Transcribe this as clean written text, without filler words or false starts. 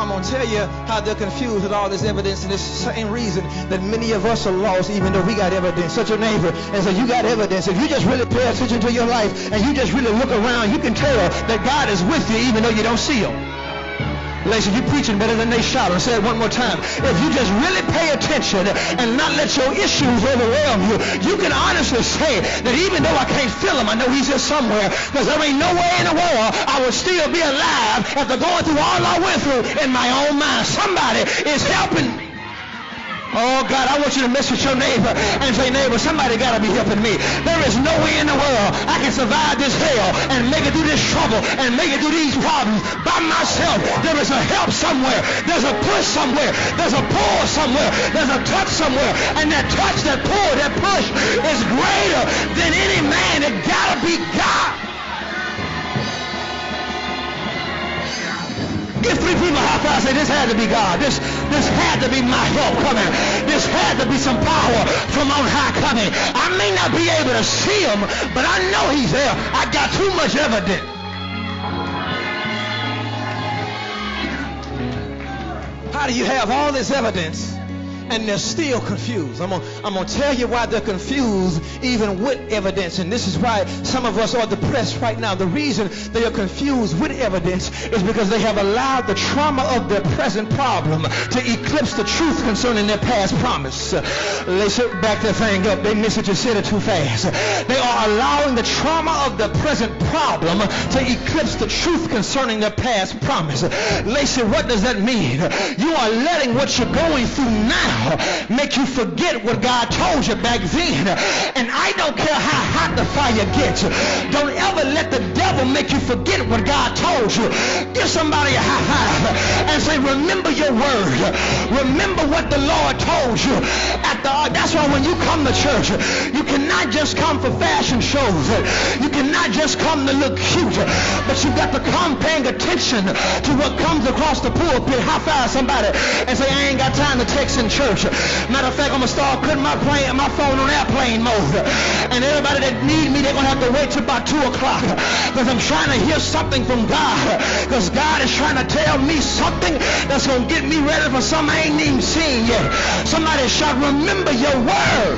I'm going to tell you how they're confused with all this evidence, and it's the same reason that many of us are lost even though we got evidence. Such a neighbor and say, you got evidence. If you just really pay attention to your life and you just really look around, you can tell that God is with you even though you don't see him. Listen, you're preaching better than they shout. I'll say it one more time. If you just really pay attention and not let your issues overwhelm you, you can honestly say that even though I can't feel him, I know he's here somewhere, because there ain't no way in the world I would still be alive after going through all I went through in my own mind. Somebody is helping me. Oh, God, I want you to mess with your neighbor and say, neighbor, somebody got to be helping me. There is no way in the world I can survive this hell and make it through this trouble and make it through these problems by myself. There is a help somewhere. There's a push somewhere. There's a pull somewhere. There's a touch somewhere. And that touch, that pull, that push is greater than any man. It got to be God. Give three people a high five. Say, this had to be God. This had to be my help coming. This had to be some power from on high coming. I may not be able to see him, but I know he's there. I got too much evidence. How do you have all this evidence and they're still confused? I'm gonna tell you why they're confused even with evidence, and this is why some of us are depressed right now. The reason they are confused with evidence is because they have allowed the trauma of their present problem to eclipse the truth concerning their past promise. They should back that thing up. They missed it. You said it too fast. They are allowing the trauma of their present problem to eclipse the truth concerning their past promise. Lacey, what does that mean? You are letting what you're going through now make you forget what God told you back then. And I don't care how hot the fire gets. Don't ever let the devil make you forget what God told you. Give somebody a high five and say, remember your word. Remember what the Lord told you. That's why when you come to church, you cannot just come for fashion shows. You cannot just come to look cute. But you got to come paying attention to what comes across the pulpit. High five somebody and say, I ain't got time to text in church. Matter of fact, I'm going to start putting my phone on airplane mode. And everybody that need me, they're going to have to wait till about 2 o'clock. Because I'm trying to hear something from God. Because God is trying to tell me something that's going to get me ready for something I ain't even seen yet. Somebody shout, remember your word.